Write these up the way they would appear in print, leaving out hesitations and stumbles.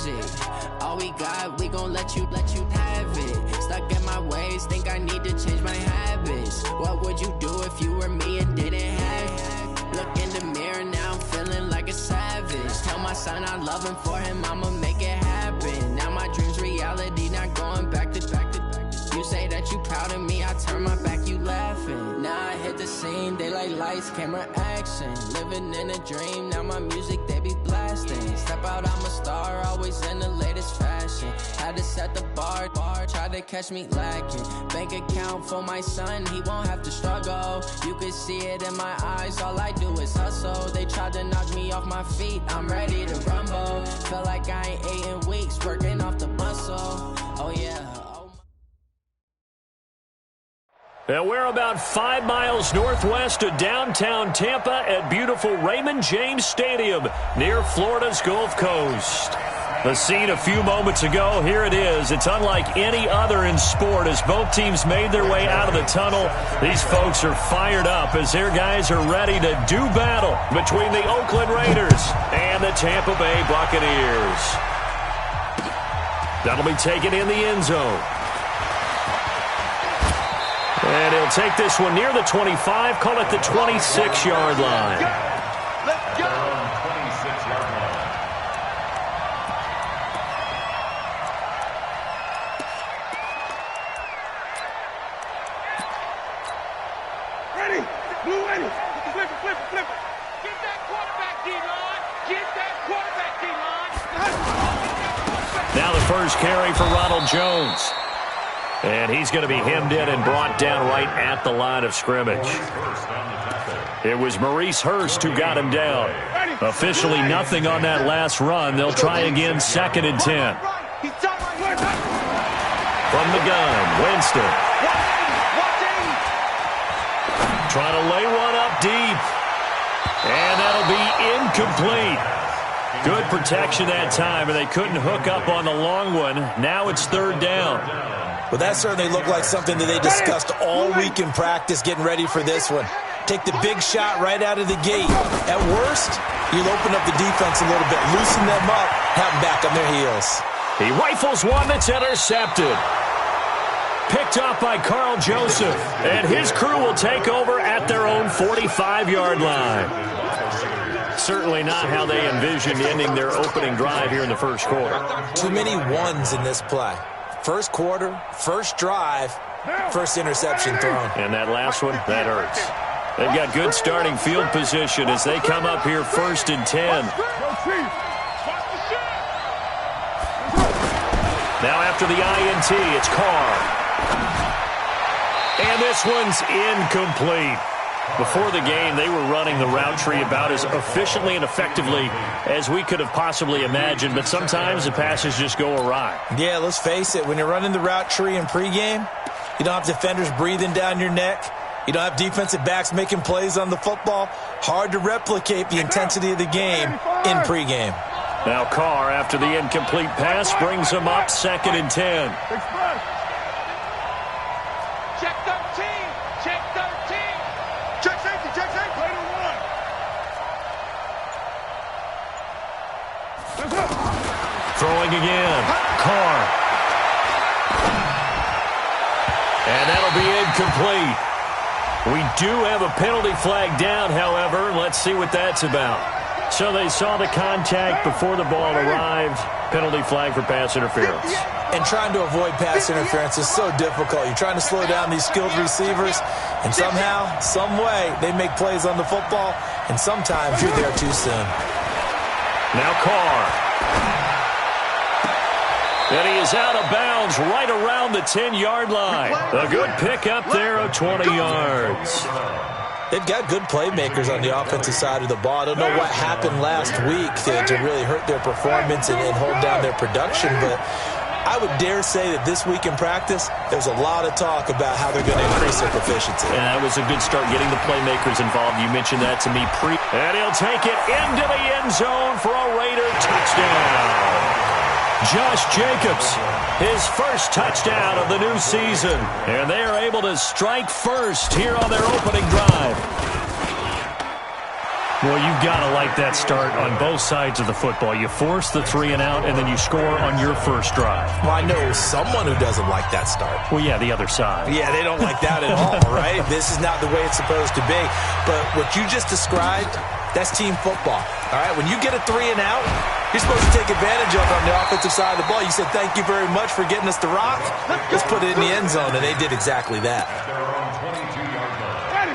magic. All we got, we gon' let you have it. Stuck in my ways, think I need to change my habits. What would you do if you were me and didn't have it? Look in the mirror, now I'm feeling like a savage. Tell my son I love him, for him I'ma make it happen. Now my dream's reality, not going back to. You say that you proud of me, I turn my back, you laughing. Now I hit the scene, they like lights, camera, action. Living in a dream, now my music they be blasting. Step out, I'm a star, always in the latest fashion. Had to set the bar, try to catch me lacking. Bank account for my son, he won't have to struggle. You can see it in my eyes, all I do is hustle. They tried to knock me off my feet, I'm ready to rumble. Feel like I ain't ate in weeks, working off the muscle. Oh yeah. And we're about 5 miles northwest of downtown Tampa at beautiful Raymond James Stadium near Florida's Gulf Coast. The scene a few moments ago, here it is. It's unlike any other in sport as both teams made their way out of the tunnel. These folks are fired up as their guys are ready to do battle between the Oakland Raiders and the Tampa Bay Buccaneers. That'll be taken in the end zone. And he'll take this one near the 25, call it the 26-yard line. Let's go! 26-yard line. Ready? Blue ready. Flip it. Get that quarterback, D-line. Get that quarterback, D-line. Now the first carry for Ronald Jones. And he's going to be hemmed in and brought down right at the line of scrimmage. It was Maurice Hurst who got him down. Officially nothing on that last run. They'll try again, 2nd and 10. From the gun, Winston. Trying to lay one up deep. And that'll be incomplete. Good protection that time, and they couldn't hook up on the long one. Now it's 3rd down. Well, that certainly looked like something that they discussed all week in practice, getting ready for this one. Take the big shot right out of the gate. At worst, you'll open up the defense a little bit, loosen them up, have them back on their heels. He rifles one that's intercepted. Picked up by Carl Joseph, and his crew will take over at their own 45-yard line. Certainly not how they envisioned ending their opening drive here in the first quarter. Too many ones in this play. First quarter, first drive, first interception thrown. And that last one, that hurts. They've got good starting field position as they come up here 1st and 10. Now after the INT, it's Carr. And this one's incomplete. Before the game, they were running the route tree about as efficiently and effectively as we could have possibly imagined, but sometimes the passes just go awry. Yeah, let's face it. When you're running the route tree in pregame, you don't have defenders breathing down your neck. You don't have defensive backs making plays on the football. Hard to replicate the intensity of the game in pregame. Now Carr, after the incomplete pass, brings him up 2nd and 10. Check 13. Check 13. Check safety. Play to 1. Throwing again. Carr. And that'll be incomplete. We do have a penalty flag down, however. Let's see what that's about. So they saw the contact before the ball arrived. Penalty flag for pass interference. And trying to avoid pass interference is so difficult. You're trying to slow down these skilled receivers, and somehow, some way, they make plays on the football, and sometimes you're there too soon. Now Carr. And he is out of bounds right around the 10-yard line. A good pickup there of 20 yards. They've got good playmakers on the offensive side of the ball. I don't know what happened last week to really hurt their performance and hold down their production, but I would dare say that this week in practice, there's a lot of talk about how they're going to increase their proficiency. And that was a good start getting the playmakers involved. You mentioned that to me pre. And he'll take it into the end zone for a Raider touchdown. Josh Jacobs, his first touchdown of the new season. And they are able to strike first here on their opening drive. Well, you've got to like that start on both sides of the football. You force the 3 and out, and then you score on your first drive. Well, I know someone who doesn't like that start. Well, yeah, the other side. Yeah, they don't like that at all, right? This is not the way it's supposed to be. But what you just described, that's team football. All right, when you get a 3 and out, you're supposed to take advantage of it on the offensive side of the ball. You said, thank you very much for getting us the rock. Let's put it in the end zone, and they did exactly that.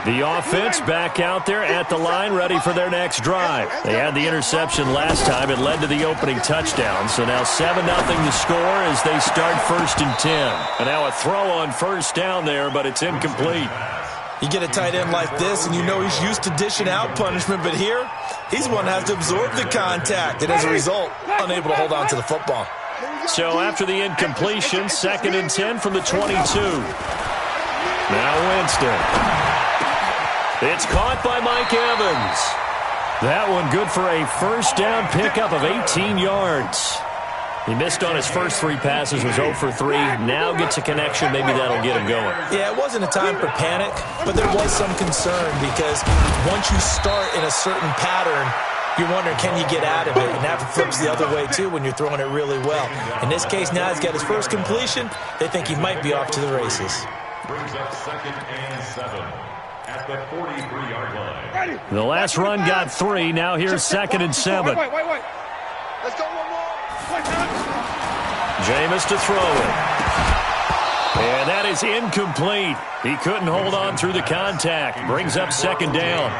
The offense back out there at the line, ready for their next drive. They had the interception last time. It led to the opening touchdown. So now 7-0 the score as they start 1st and 10. And now a throw on first down there, but it's incomplete. You get a tight end like this, and you know he's used to dishing out punishment, but here, he's the one that has to absorb the contact, and as a result, unable to hold on to the football. So after the incompletion, 2nd and 10 from the 22. Now Winston. It's caught by Mike Evans. That one good for a first down pickup of 18 yards. He missed on his first 3 passes, was 0 for 3. Now gets a connection. Maybe that'll get him going. Yeah, it wasn't a time for panic, but there was some concern because once you start in a certain pattern, you're wondering, can you get out of it? And that flips the other way, too, when you're throwing it really well. In this case, now he's got his first completion. They think he might be off to the races. Brings up 2nd and 7 at the 43-yard line. The last run got 3. Now here's 2nd and 7. Wait. Let's go one more. Jameis to throw it. And that is incomplete. He couldn't hold on through the contact. Brings up 2nd down.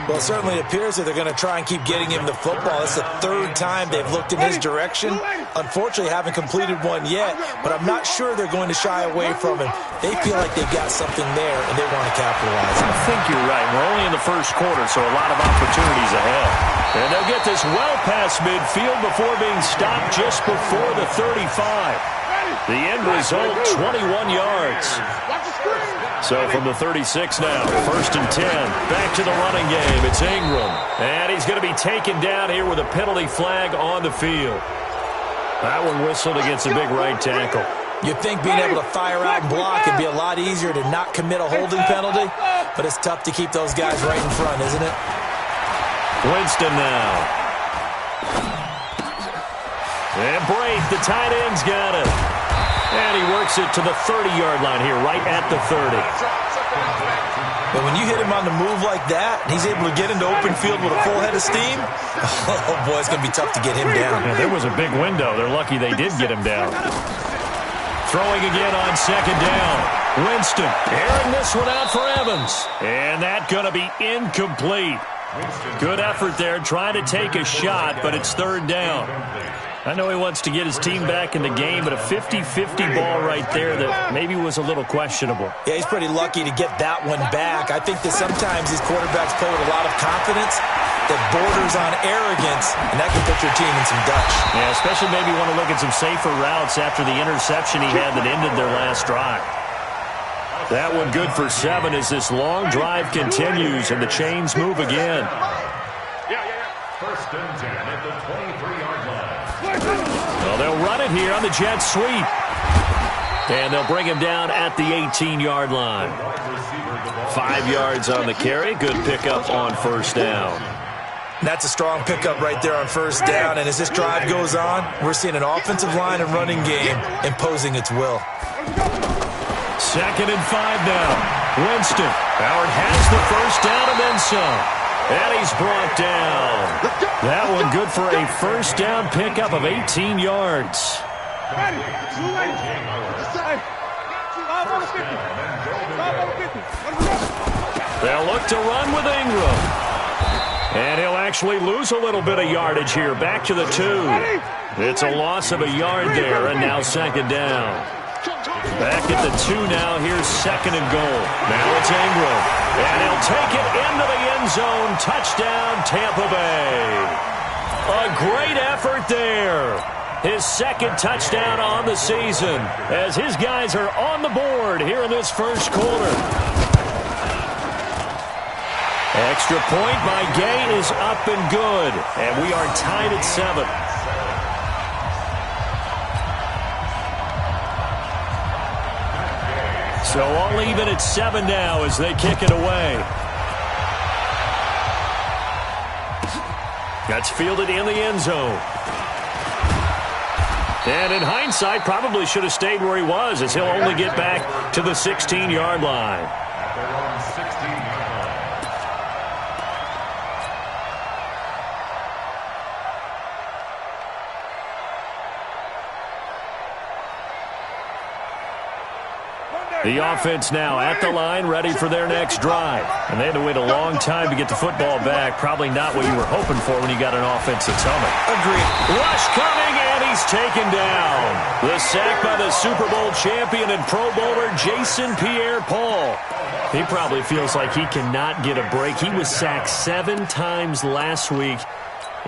Well, it certainly appears that they're going to try and keep getting him the football. It's the 3rd time they've looked in his direction. Unfortunately, haven't completed one yet, but I'm not sure they're going to shy away from him. They feel like they've got something there, and they want to capitalize. I think you're right. We're only in the first quarter, so a lot of opportunities ahead. And they'll get this well past midfield before being stopped just before the 35. The end result, 21 yards. So from the 36 now, 1st and 10. Back to the running game. It's Ingram. And he's going to be taken down here with a penalty flag on the field. That one whistled against a big right tackle. You'd think being able to fire out and block would be a lot easier to not commit a holding penalty, but it's tough to keep those guys right in front, isn't it? Winston now. And Braith, the tight end's got it. And he works it to the 30-yard line here, right at the 30. But when you hit him on the move like that, and he's able to get into open field with a full head of steam, oh, boy, it's going to be tough to get him down. Yeah, there was a big window. They're lucky they did get him down. Throwing again on 2nd down. Winston airing this one out for Evans. And that's going to be incomplete. Good effort there, trying to take a shot, but it's 3rd down. I know he wants to get his team back in the game, but a 50-50 ball right there that maybe was a little questionable. Yeah, he's pretty lucky to get that one back. I think that sometimes these quarterbacks play with a lot of confidence that borders on arrogance, and that can put your team in some dutch. Yeah, especially maybe want to look at some safer routes after the interception he had that ended their last drive. That one good for 7 as this long drive continues and the chains move again. 1st and 10 at the 23-yard line. Well, they'll run it here on the jet sweep. And they'll bring him down at the 18-yard line. 5 yards on the carry. Good pickup on 1st down. That's a strong pickup right there on 1st down. And as this drive goes on, we're seeing an offensive line and running game imposing its will. 2nd and 5 now. Winston. Howard has the 1st down and then some. And he's brought down. That one good for a 1st down pickup of 18 yards. They'll look to run with Ingram. And he'll actually lose a little bit of yardage here. Back to the 2. It's a loss of a yard there, and now 2nd down. Back at the 2 now. Here's 2nd and goal. Now it's Ingram. And he'll take it into the end zone. Touchdown, Tampa Bay. A great effort there. His 2nd touchdown on the season as his guys are on the board here in this 1st quarter. Extra point by Gay is up and good. And we are tied at 7. So all even at 7 now as they kick it away. That's fielded in the end zone. And in hindsight, probably should have stayed where he was, as he'll only get back to the 16-yard line. At their own 16-yard line. The offense now at the line, ready for their next drive. And they had to wait a long time to get the football back. Probably not what you were hoping for when you got an offense that's humming. Agreed. Rush coming, and he's taken down. The sack by the Super Bowl champion and Pro Bowler Jason Pierre-Paul. He probably feels like he cannot get a break. He was sacked 7 times last week.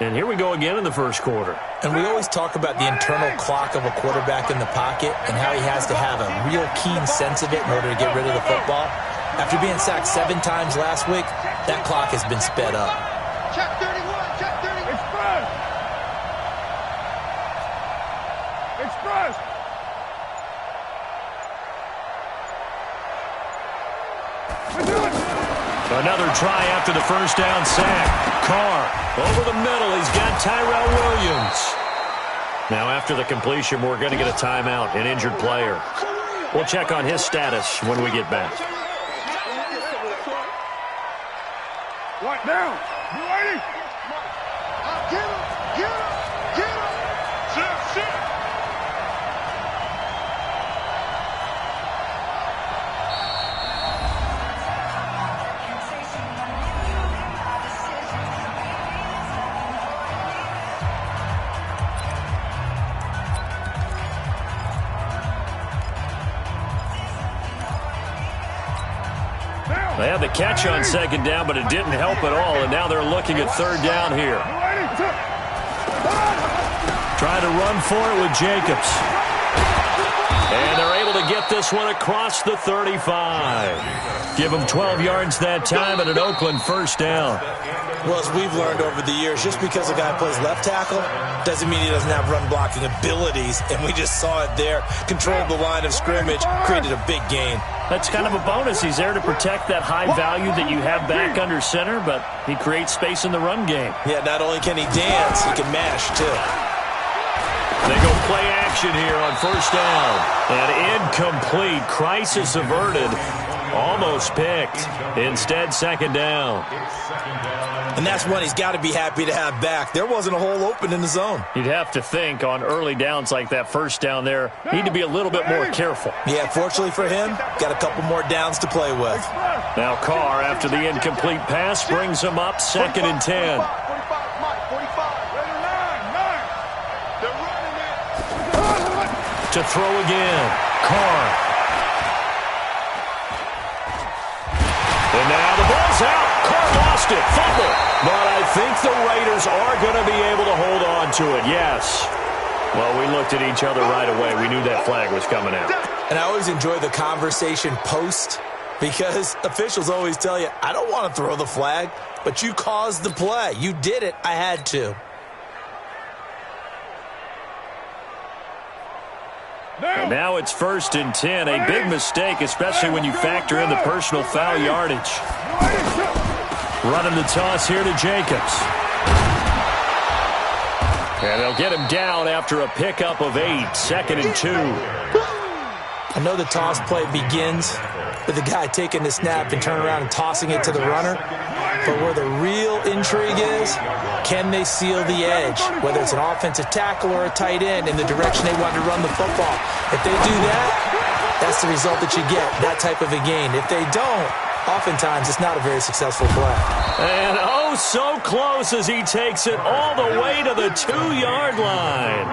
And here we go again in the first quarter. And we always talk about the internal clock of a quarterback in the pocket and how he has to have a real keen sense of it in order to get rid of the football. After being sacked 7 times last week, that clock has been sped up. Check 31, check 31. Express. Express. We do it. Another try after the first down sack. Carr over the middle. He's got Tyrell Williams. Now after the completion, we're going to get a timeout, an injured player. We'll check on his status when we get back. Right down. You ready? Get him, get him, get him. Sit. They had the catch on second down, but it didn't help at all, and now they're looking at third down here. Trying to run for it with Jacobs. And they're able to get this one across the 35. Give them 12 yards that time and an Oakland first down. Well, as we've learned over the years, just because a guy plays left tackle doesn't mean he doesn't have run-blocking abilities, and we just saw it there. Controlled the line of scrimmage, created a big gain. That's kind of a bonus. He's there to protect that high value that you have back under center, but he creates space in the run game. Yeah, not only can he dance, he can mash, too. They go play action here on first down. And incomplete. Crisis averted. Almost picked. Instead, second down. And that's one he's got to be happy to have back. There wasn't a hole open in the zone. You'd have to think on early downs like that first down there, need to be a little bit more careful. Yeah, fortunately for him, got a couple more downs to play with. Now Carr, after the incomplete pass, brings him up 2nd and 10. 45, Mike, 45. They're running it. To throw again. Carr. And now the ball's out. Carr lost it. Fumble. But I think the Raiders are going to be able to hold on to it. Yes. Well, we looked at each other right away. We knew that flag was coming out. And I always enjoy the conversation post because officials always tell you, I don't want to throw the flag, but you caused the play. You did it. I had to. And now it's 1st and 10. A big mistake, especially when you factor in the personal foul yardage. Running the toss here to Jacobs. And they'll get him down after a pickup of 8. 2nd and 2. I know the toss play begins with the guy taking the snap and turning around and tossing it to the runner. But where the real intrigue is, can they seal the edge, whether it's an offensive tackle or a tight end, in the direction they want to run the football? If they do that, that's the result that you get, that type of a gain. If they don't, oftentimes it's not a very successful play. And oh, so close as he takes it all the way to the 2-yard line.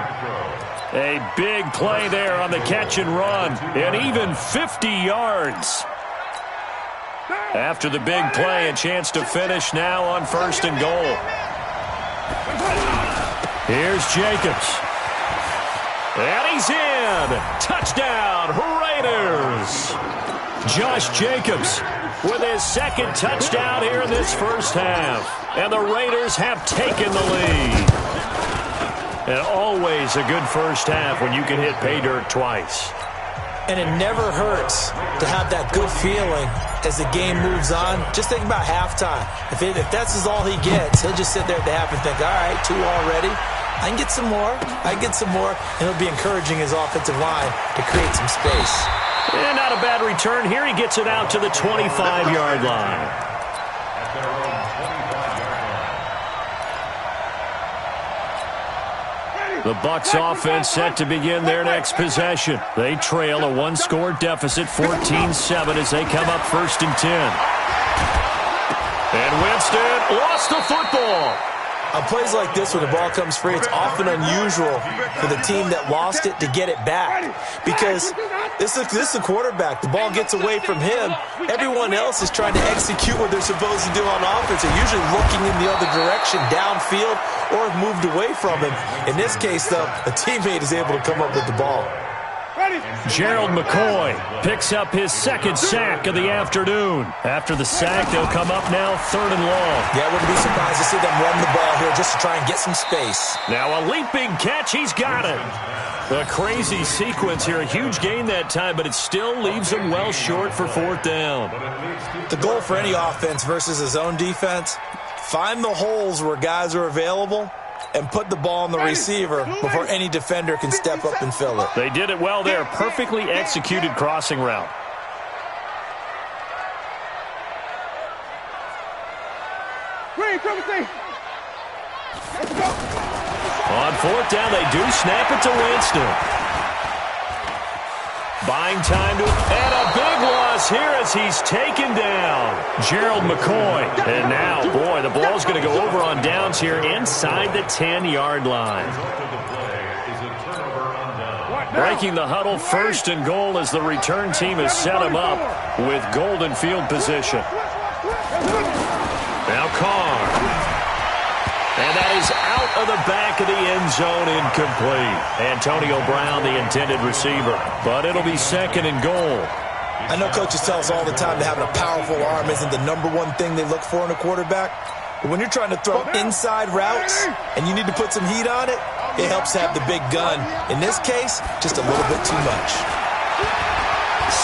A big play there on the catch and run, and even 50 yards. After the big play, a chance to finish now on 1st and goal. Here's Jacobs. And he's in. Touchdown, Raiders. Josh Jacobs with his 2nd touchdown here in this first half. And the Raiders have taken the lead. And always a good first half when you can hit pay dirt twice. And it never hurts to have that good feeling as the game moves on. Just think about halftime. If that's all he gets, he'll just sit there at the half and think, all right, 2 already. I can get some more. And he'll be encouraging his offensive line to create some space. And not a bad return here. He gets it out to the 25-yard line. The Bucs offense set to begin their next possession. They trail a 1-score deficit, 14-7, as they come up 1st and 10. And Winston lost the football. On plays like this, when the ball comes free, it's often unusual for the team that lost it to get it back. Because this is the quarterback. The ball gets away from him. Everyone else is trying to execute what they're supposed to do on offense. They're usually looking in the other direction, downfield, or have moved away from him. In this case, though, a teammate is able to come up with the ball. Gerald McCoy picks up his 2nd sack of the afternoon. After the sack, they'll come up now 3rd and long. Yeah, I wouldn't be surprised to see them run the ball here just to try and get some space. Now a leaping catch. He's got it. A crazy sequence here. A huge gain that time, but it still leaves him well short for 4th down. The goal for any offense versus his own defense, find the holes where guys are available and put the ball on the receiver before any defender can step up and fill it. They did it well there. Perfectly executed crossing route. On 4th down, they do snap it to Winston. Buying time to, and a big loss here as he's taken down. Gerald McCoy. And now, boy, the ball's going to go over on downs here inside the 10-yard line. Breaking the huddle, 1st and goal as the return team has set him up with golden field position. Now Carr. And that is out of the back of the end zone, incomplete. Antonio Brown, the intended receiver. But it'll be 2nd and goal. I know coaches tell us all the time that having a powerful arm isn't the #1 thing they look for in a quarterback. But when you're trying to throw inside routes and you need to put some heat on it, it helps to have the big gun. In this case, just a little bit too much.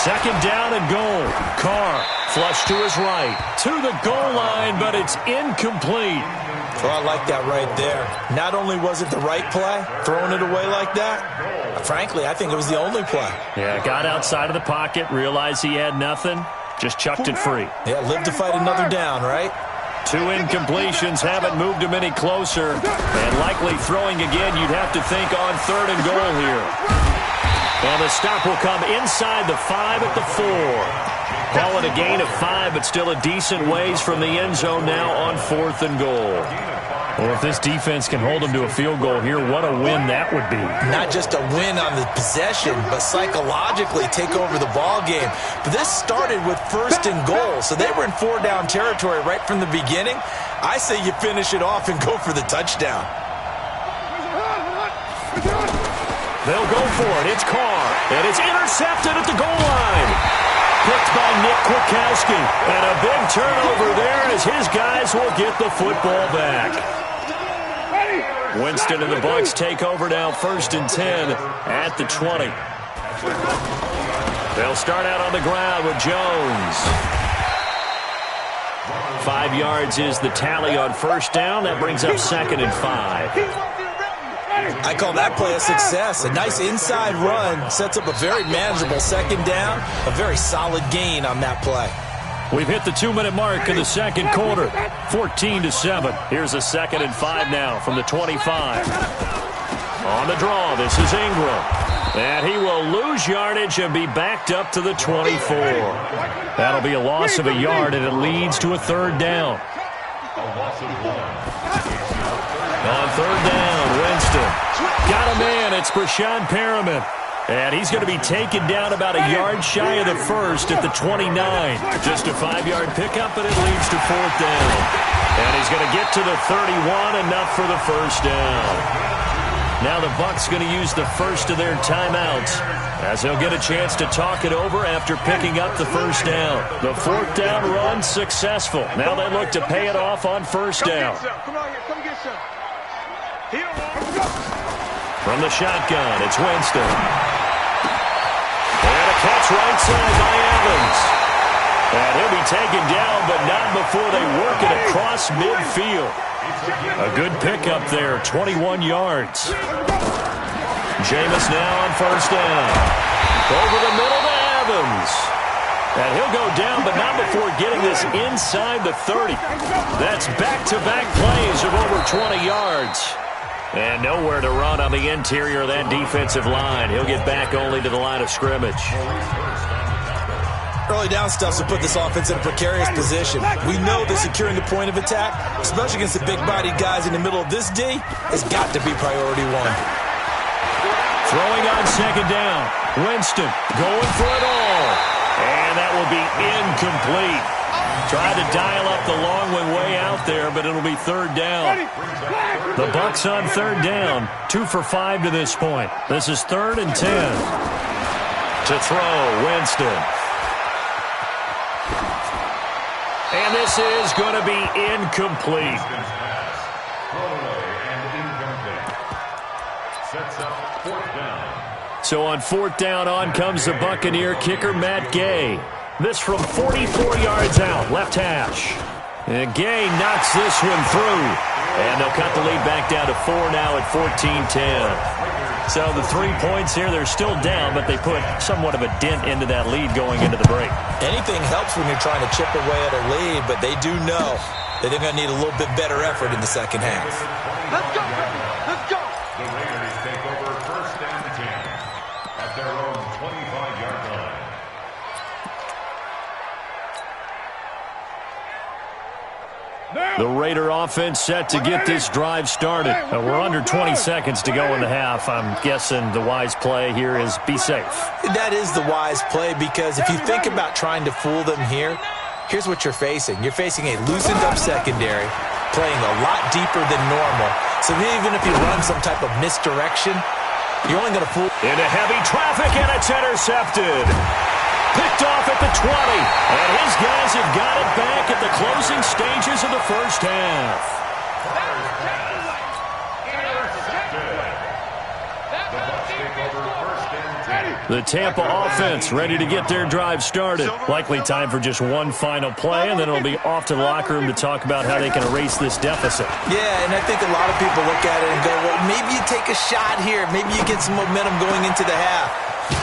2nd down and goal. Carr flush to his right. To the goal line, but it's incomplete. Well, I like that right there. Not only was it the right play, throwing it away like that, frankly, I think it was the only play. Yeah, got outside of the pocket, realized he had nothing, just chucked it free. Yeah, live to fight another down, right? 2 incompletions haven't moved him any closer, and likely throwing again, you'd have to think on 3rd and goal here. And the stop will come inside the 5 at the 4. Call it a gain of 5, but still a decent ways from the end zone now on 4th and goal. Well, if this defense can hold them to a field goal here, what a win that would be. Not just a win on the possession, but psychologically take over the ball game. But this started with 1st and goal, so they were in 4-down territory right from the beginning. I say you finish it off and go for the touchdown. They'll go for it. It's Carr, and it's intercepted at the goal line. Picked by Nick Kwiatkowski. And a big turnover there as his guys will get the football back. Winston and the Bucs take over now 1st and 10 at the 20. They'll start out on the ground with Jones. 5 yards is the tally on 1st down. That brings up 2nd and 5. I call that play a success. A nice inside run sets up a very manageable 2nd down. A very solid gain on that play. We've hit the 2-minute mark in the 2nd quarter. 14-7. Here's a 2nd and 5 now from the 25. On the draw, this is Ingram. And he will lose yardage and be backed up to the 24. That'll be a loss of a yard, and it leads to a 3rd down. On 3rd down, Winston. Got a man. It's Brashad Perriman. And he's going to be taken down about a yard shy of the 1st at the 29. Just a 5-yard pickup, and it leads to 4th down. And he's going to get to the 31, enough for the 1st down. Now the Bucs going to use the first of their timeouts as they'll get a chance to talk it over after picking up the 1st down. The 4th down run successful. Now they look to pay it off on 1st down. From the shotgun, it's Winston. And a catch right side by Evans. And he'll be taken down, but not before they work it across midfield. A good pickup there, 21 yards. Jameis now on first down. Over the middle to Evans. And he'll go down, but not before getting this inside the 30. That's back-to-back plays of over 20 yards. And nowhere to run on the interior of that defensive line. He'll get back only to the line of scrimmage. Early down stuff will put this offense in a precarious position. We know that securing the point of attack, especially against the big-bodied guys in the middle of this D, has got to be priority one. Throwing on second down. Winston going for it all. And that will be incomplete. Tried to dial up the long one way out there, but it'll be third down. The Bucs on third down. 2 for 5 to this point. This is 3rd and 10. To throw, Winston. And this is going to be incomplete. So on 4th down, on comes the Buccaneer kicker, Matt Gay. This from 44 yards out, left hash. And Gay knocks this one through. And they'll cut the lead back down to 4 now at 14-10. So the 3 points here, they're still down, but they put somewhat of a dent into that lead going into the break. Anything helps when you're trying to chip away at a lead, but they do know that they're going to need a little bit better effort in the second half. Let's go, baby. Let's go. The Raiders take over first and 10 at their own 25-yard line. The Raider offense set to get this drive started. We're under 20 seconds to go in the half. I'm guessing the wise play here is be safe. That is the wise play, because if you think about trying to fool them here, here's what you're facing. You're facing a loosened up secondary, playing a lot deeper than normal. So even if you run some type of misdirection, you're only going to fool. Into heavy traffic, and it's intercepted. Picked off at the 20, and his guys have got it back at the closing stages of the first half. The Tampa offense ready to get their drive started. Likely time for just one final play, and then it'll be off to the locker room to talk about how they can erase this deficit. Yeah, and I think a lot of people look at it and go, well, maybe you take a shot here. Maybe you get some momentum going into the half.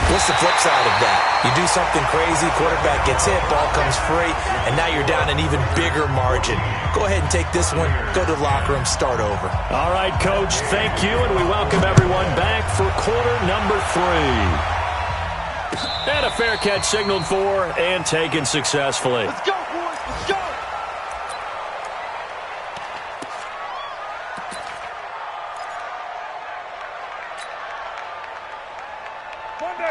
What's the flip side of that? You do something crazy, quarterback gets hit, ball comes free, and now you're down an even bigger margin. Go ahead and take this one, go to the locker room, start over. All right, Coach, thank you, and we welcome everyone back for quarter number 3. And a fair catch signaled for and taken successfully. Let's go, boys. Let's go.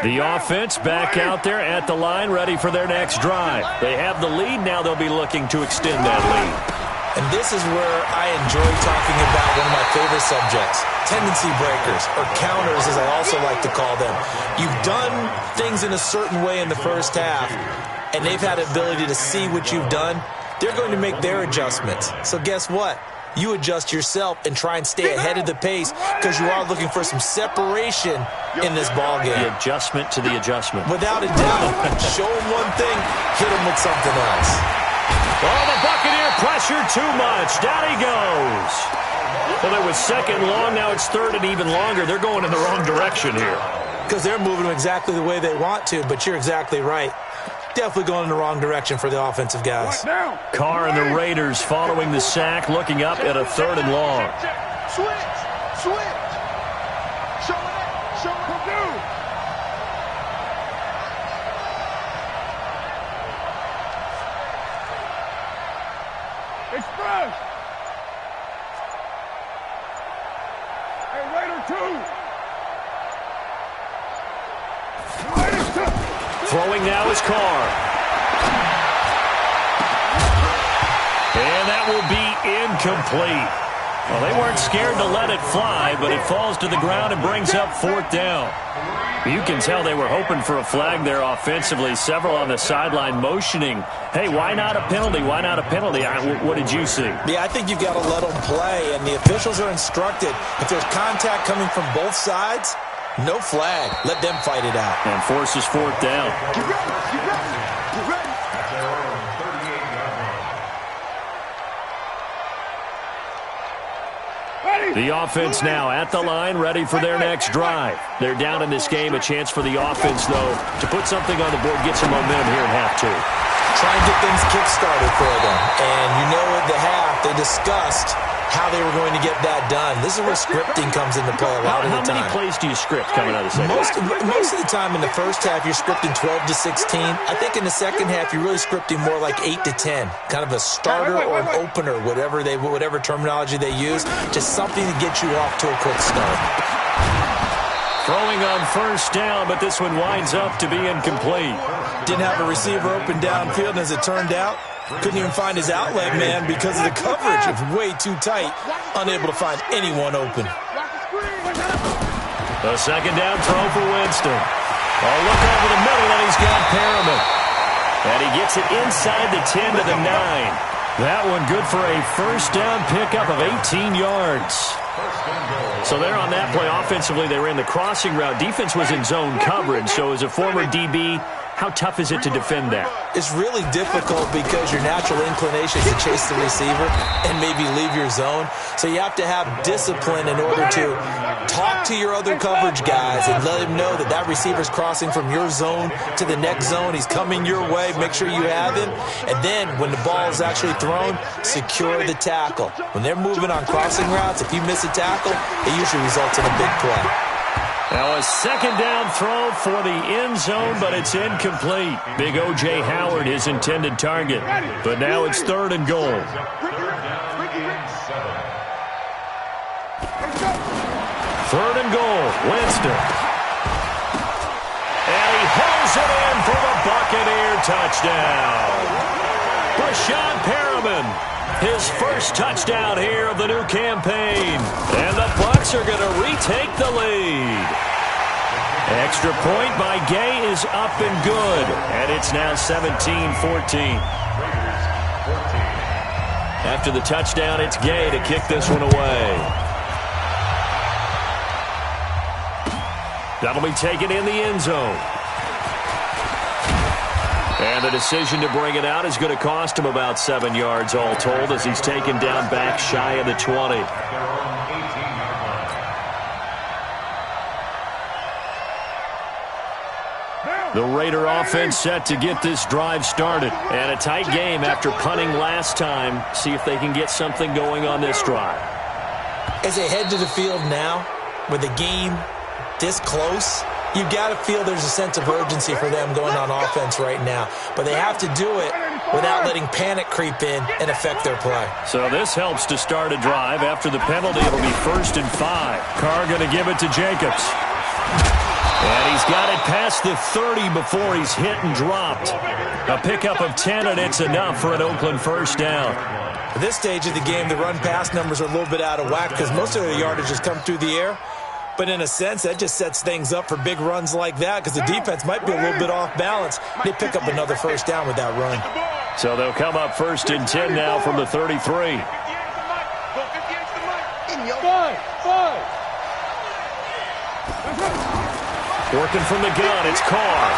The offense back out there at the line, ready for their next drive. They have the lead. Now they'll be looking to extend that lead. And this is where I enjoy talking about one of my favorite subjects, tendency breakers, or counters as I also like to call them. You've done things in a certain way in the first half, and they've had the ability to see what you've done. They're going to make their adjustments. So guess what? You adjust yourself and try and stay ahead of the pace, because you are looking for some separation in this ballgame. The adjustment to the adjustment. Without a doubt. Show them one thing, hit them with something else. Oh, the Buccaneer pressure too much. Down he goes. Well, it was second long. Now it's third and even longer. They're going in the wrong direction here. Because they're moving exactly the way they want to, but you're exactly right. Definitely going in the wrong direction for the offensive guys. Carr and the Raiders following the sack, looking up at a third and long. Switch. Show it. Show it. Purdue. Express. Hey, Raider 2. Raiders 2. Throwing now is Carr. And that will be incomplete. Well, they weren't scared to let it fly, but it falls to the ground and brings up 4th down. You can tell they were hoping for a flag there offensively. Several on the sideline motioning, hey, why not a penalty? Why not a penalty? What did you see? Yeah, I think you've got to let them play, and the officials are instructed. If there's contact coming from both sides, no flag. Let them fight it out. And forces 4th down. Get ready. The offense now at the line, ready for their next drive. They're down in this game. A chance for the offense, though, to put something on the board, get some momentum here at half 2. Try and get things kick-started for them. And you know at the half, they discussed how they were going to get that done. This is where scripting comes into play a lot of the time. How many plays do you script coming out of the second half? Most of the time in the first half, you're scripting 12 to 16. I think in the second half, you're really scripting more like 8 to 10. Kind of a starter or an opener, whatever terminology they use. Just something to get you off to a quick start. Throwing on first down, but this one winds up to be incomplete. Didn't have a receiver open downfield, and as it turned out, couldn't even find his outlet man because of the coverage. It was way too tight, unable to find anyone open. A second down throw for Winston. Oh, look over the middle, and he's got Perriman. And he gets it inside the 10 to the 9. That one good for a first down pickup of 18 yards. So there on that play, offensively, they ran the crossing route. Defense was in zone coverage, so as a former DB, how tough is it to defend that? It's really difficult because your natural inclination is to chase the receiver and maybe leave your zone. So you have to have discipline in order to talk to your other coverage guys and let them know that that receiver's crossing from your zone to the next zone. He's coming your way. Make sure you have him. And then when the ball is actually thrown, secure the tackle. When they're moving on crossing routes, if you miss a tackle, it usually results in a big play. Now a second down throw for the end zone, but it's incomplete. Big O.J. Howard, his intended target. But now it's 3rd and goal. 3rd and goal, Winston. And he holds it in for the Buccaneer touchdown. Brashad Perriman, his first touchdown here of the new campaign. And the Bucs are going to retake the lead. Extra point by Gay is up and good. And it's now 17-14. After the touchdown, it's Gay to kick this one away. That'll be taken in the end zone. And the decision to bring it out is going to cost him about 7 yards all told as he's taken down back shy of the 20. The Raider offense set to get this drive started. And a tight game after punting last time. See if they can get something going on this drive. As they head to the field now, with the game this close, you've got to feel there's a sense of urgency for them going on offense right now. But they have to do it without letting panic creep in and affect their play. So this helps to start a drive. After the penalty, it'll be 1st and 5. Carr going to give it to Jacobs. And he's got it past the 30 before he's hit and dropped. A pickup of 10, and it's enough for an Oakland first down. At this stage of the game, the run-pass numbers are a little bit out of whack because most of their yardage has come through the air. But in a sense, that just sets things up for big runs like that because the defense might be a little bit off balance. They pick up another first down with that run. So they'll come up 1st and 10 now from the 33. Working from the gun, it's Carr.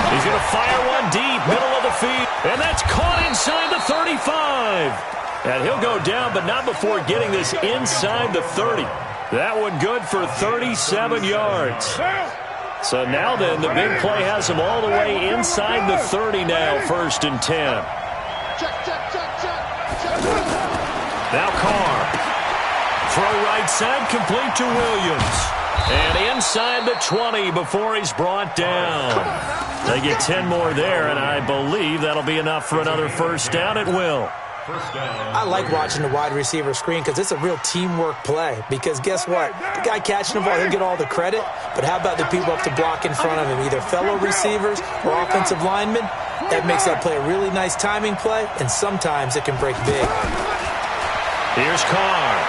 He's going to fire one deep, middle of the field. And that's caught inside the 35. And he'll go down, but not before getting this inside the 30. That one good for 37 yards. So now then, the big play has him all the way inside the 30 now, 1st and 10. Now Carr. Throw right side, complete to Williams. And inside the 20 before he's brought down. They get 10 more there, and I believe that'll be enough for another first down at will. I like watching the wide receiver screen because it's a real teamwork play. Because guess what? The guy catching the ball, he'll get all the credit. But how about the people up to block in front of him, either fellow receivers or offensive linemen? That makes that play a really nice timing play, and sometimes it can break big. Here's Carr.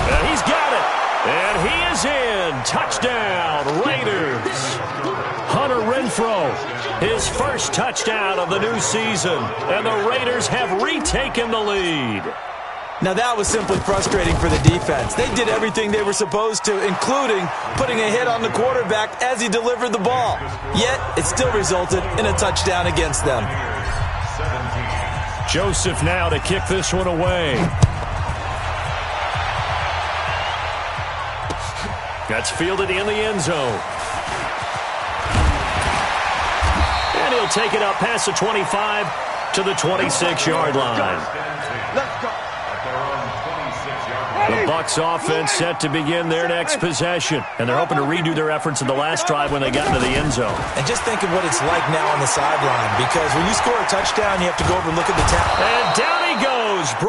And he's got it. And he is in. Touchdown, Raiders. Hunter Renfrow, his first touchdown of the new season. And the Raiders have retaken the lead. Now that was simply frustrating for the defense. They did everything they were supposed to, including putting a hit on the quarterback as he delivered the ball. Yet, it still resulted in a touchdown against them. Joseph now to kick this one away. That's fielded in the end zone. And he'll take it up past the 25 to the 26-yard line. Let's go. The Bucs offense set to begin their next possession, and they're hoping to redo their efforts in the last drive when they got into the end zone. And just think of what it's like now on the sideline, because when you score a touchdown, you have to go over and look at the talent. And down he goes.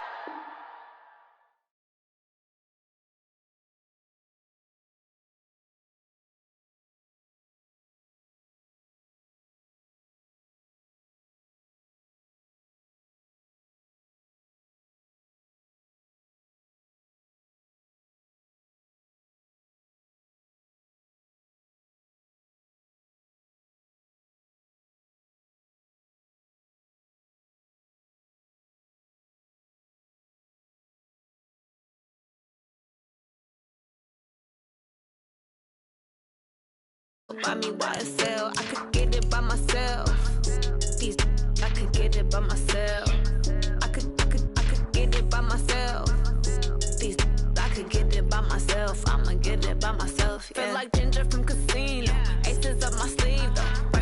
Buy me YSL, I could get it by myself. These I could get it by myself. I could get it by myself. These I could get it by myself. I'ma get it by myself. Yeah. Feel like Ginger from Casino. Aces up my sleeve though.